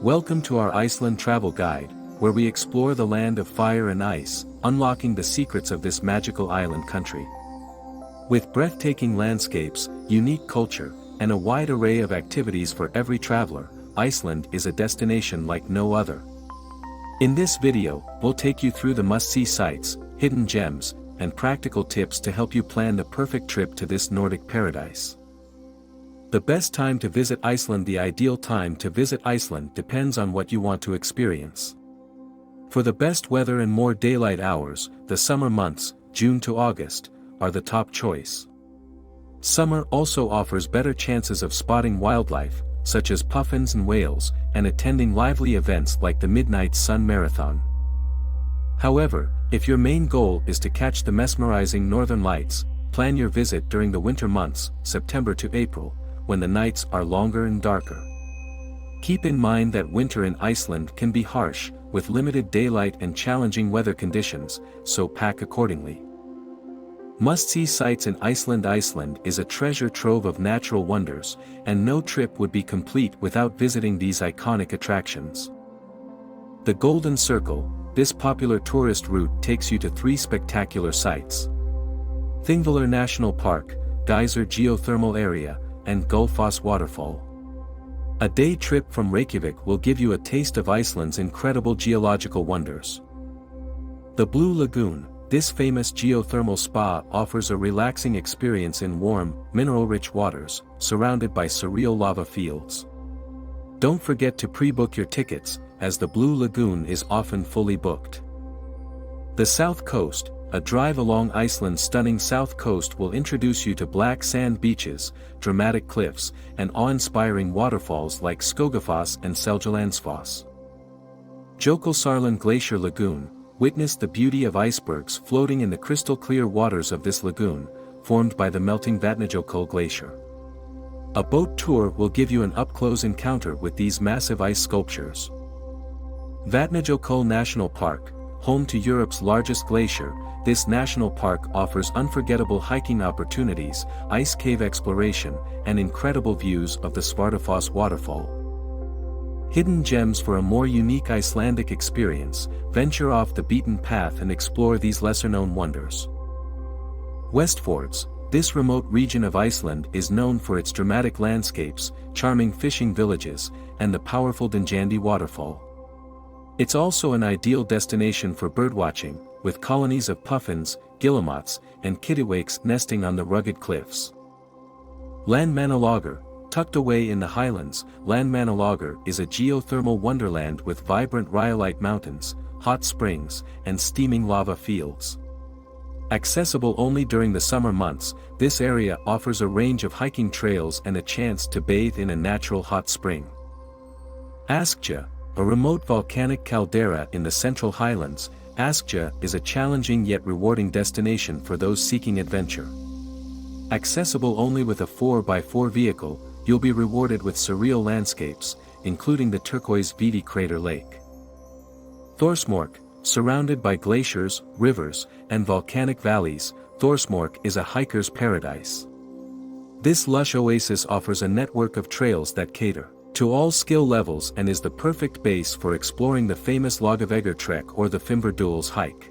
Welcome to our Iceland travel guide, where we explore the land of fire and ice, unlocking the secrets of this magical island country. With breathtaking landscapes, unique culture, and a wide array of activities for every traveler, Iceland is a destination like no other. In this video, we'll take you through the must-see sites, hidden gems, and practical tips to help you plan the perfect trip to this Nordic paradise. The best time to visit Iceland. The ideal time to visit Iceland depends on what you want to experience. For the best weather and more daylight hours, the summer months, June to August, are the top choice. Summer also offers better chances of spotting wildlife, such as puffins and whales, and attending lively events like the Midnight Sun Marathon. However, if your main goal is to catch the mesmerizing northern lights, plan your visit during the winter months, September to April, when the nights are longer and darker. Keep in mind that winter in Iceland can be harsh, with limited daylight and challenging weather conditions, so pack accordingly. Must-see sites in Iceland. Iceland is a treasure trove of natural wonders, and no trip would be complete without visiting these iconic attractions. The Golden Circle, this popular tourist route takes you to three spectacular sites: Thingvellir National Park, Geyser Geothermal Area, and Gullfoss Waterfall. A day trip from Reykjavik will give you a taste of Iceland's incredible geological wonders. The Blue Lagoon, this famous geothermal spa, offers a relaxing experience in warm, mineral-rich waters, surrounded by surreal lava fields. Don't forget to pre-book your tickets, as the Blue Lagoon is often fully booked. The South Coast, a drive along Iceland's stunning south coast will introduce you to black sand beaches, dramatic cliffs, and awe-inspiring waterfalls like Skogafoss and Seljalandsfoss. Jökulsárlón Glacier Lagoon, witness the beauty of icebergs floating in the crystal-clear waters of this lagoon, formed by the melting Vatnajökull Glacier. A boat tour will give you an up-close encounter with these massive ice sculptures. Vatnajökull National Park, home to Europe's largest glacier, this national park offers unforgettable hiking opportunities, ice cave exploration, and incredible views of the Svartafoss waterfall. Hidden gems. For a more unique Icelandic experience, venture off the beaten path and explore these lesser-known wonders. Westfjords, this remote region of Iceland is known for its dramatic landscapes, charming fishing villages, and the powerful Dynjandi waterfall. It's also an ideal destination for birdwatching, with colonies of puffins, guillemots, and kittiwakes nesting on the rugged cliffs. Landmannalaugar, tucked away in the highlands, Landmannalaugar is a geothermal wonderland with vibrant rhyolite mountains, hot springs, and steaming lava fields. Accessible only during the summer months, this area offers a range of hiking trails and a chance to bathe in a natural hot spring. Askja, a remote volcanic caldera in the central highlands, Askja is a challenging yet rewarding destination for those seeking adventure. Accessible only with a 4x4 vehicle, you'll be rewarded with surreal landscapes, including the turquoise Viti Crater Lake. Thorsmork, surrounded by glaciers, rivers, and volcanic valleys, Thorsmork is a hiker's paradise. This lush oasis offers a network of trails that cater to all skill levels and is the perfect base for exploring the famous Laugavegur trek or the Fimbulkulsá hike.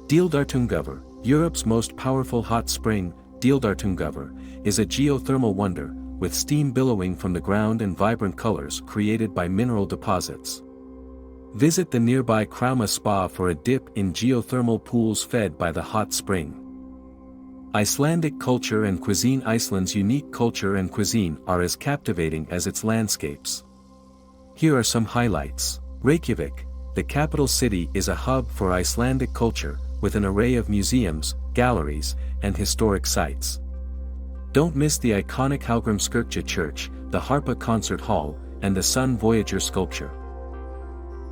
Deildartunguvar, Europe's most powerful hot spring, Deildartunguvar, is a geothermal wonder, with steam billowing from the ground and vibrant colors created by mineral deposits. Visit the nearby Krauma Spa for a dip in geothermal pools fed by the hot spring. Icelandic culture and cuisine. Iceland's unique culture and cuisine are as captivating as its landscapes. Here are some highlights. Reykjavik, the capital city, is a hub for Icelandic culture, with an array of museums, galleries, and historic sites. Don't miss the iconic Hallgrímskirkja Church, the Harpa Concert Hall, and the Sun Voyager sculpture.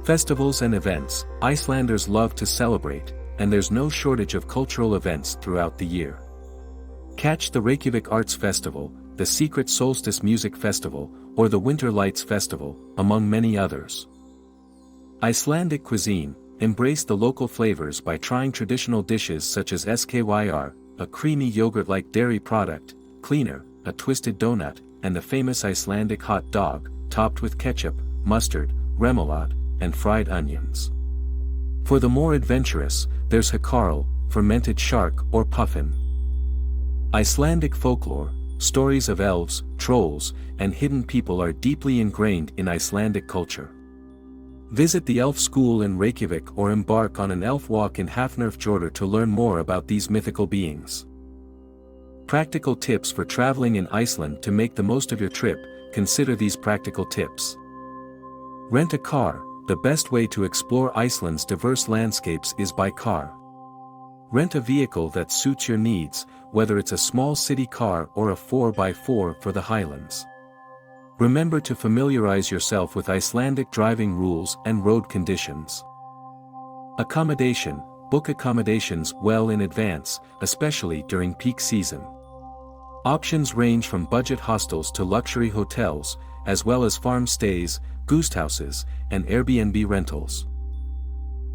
Festivals and events. Icelanders love to celebrate, and there's no shortage of cultural events throughout the year. Catch the Reykjavik Arts Festival, the Secret Solstice Music Festival, or the Winter Lights Festival, among many others. Icelandic cuisine. Embrace the local flavors by trying traditional dishes such as skyr, a creamy yogurt-like dairy product, Cleaner, a twisted donut, and the famous Icelandic hot dog, topped with ketchup, mustard, remoulade, and fried onions. For the more adventurous, there's hakarl, fermented shark or puffin. Icelandic folklore, stories of elves, trolls, and hidden people are deeply ingrained in Icelandic culture. Visit the elf school in Reykjavik or embark on an elf walk in Hafnarfjordur to learn more about these mythical beings. Practical tips for traveling in Iceland. To make the most of your trip, consider these practical tips. Rent a car. The best way to explore Iceland's diverse landscapes is by car. Rent a vehicle that suits your needs, whether it's a small city car or a 4x4 for the highlands. Remember to familiarize yourself with Icelandic driving rules and road conditions. Accommodation. Book accommodations well in advance, especially during peak season. Options range from budget hostels to luxury hotels, as well as farm stays, guesthouses, and Airbnb rentals.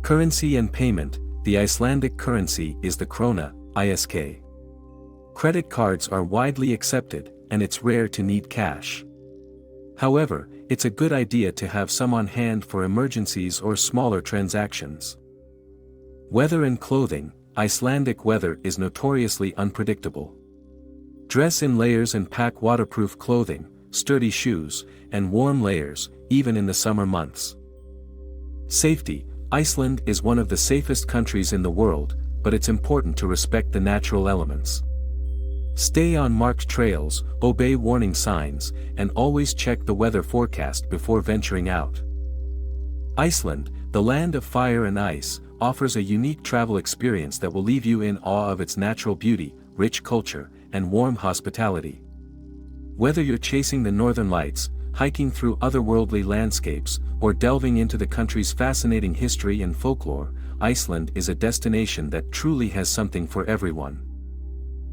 Currency and payment. The Icelandic currency is the krona, ISK. Credit cards are widely accepted, and it's rare to need cash. However, it's a good idea to have some on hand for emergencies or smaller transactions. Weather and clothing. Icelandic weather is notoriously unpredictable. Dress in layers and pack waterproof clothing, sturdy shoes, and warm layers, even in the summer months. Safety. Iceland is one of the safest countries in the world, but it's important to respect the natural elements. Stay on marked trails, obey warning signs, and always check the weather forecast before venturing out. Iceland, the land of fire and ice, offers a unique travel experience that will leave you in awe of its natural beauty, rich culture, and warm hospitality. Whether you're chasing the northern lights, hiking through otherworldly landscapes, or delving into the country's fascinating history and folklore, Iceland is a destination that truly has something for everyone.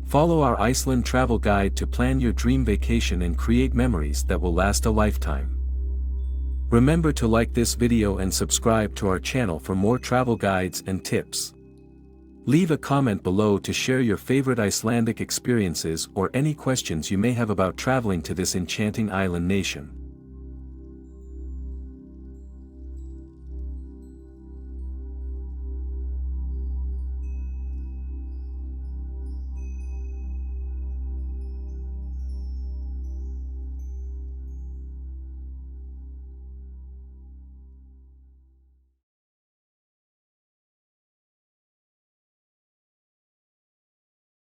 Follow our Iceland travel guide to plan your dream vacation and create memories that will last a lifetime. Remember to like this video and subscribe to our channel for more travel guides and tips. Leave a comment below to share your favorite Icelandic experiences or any questions you may have about traveling to this enchanting island nation.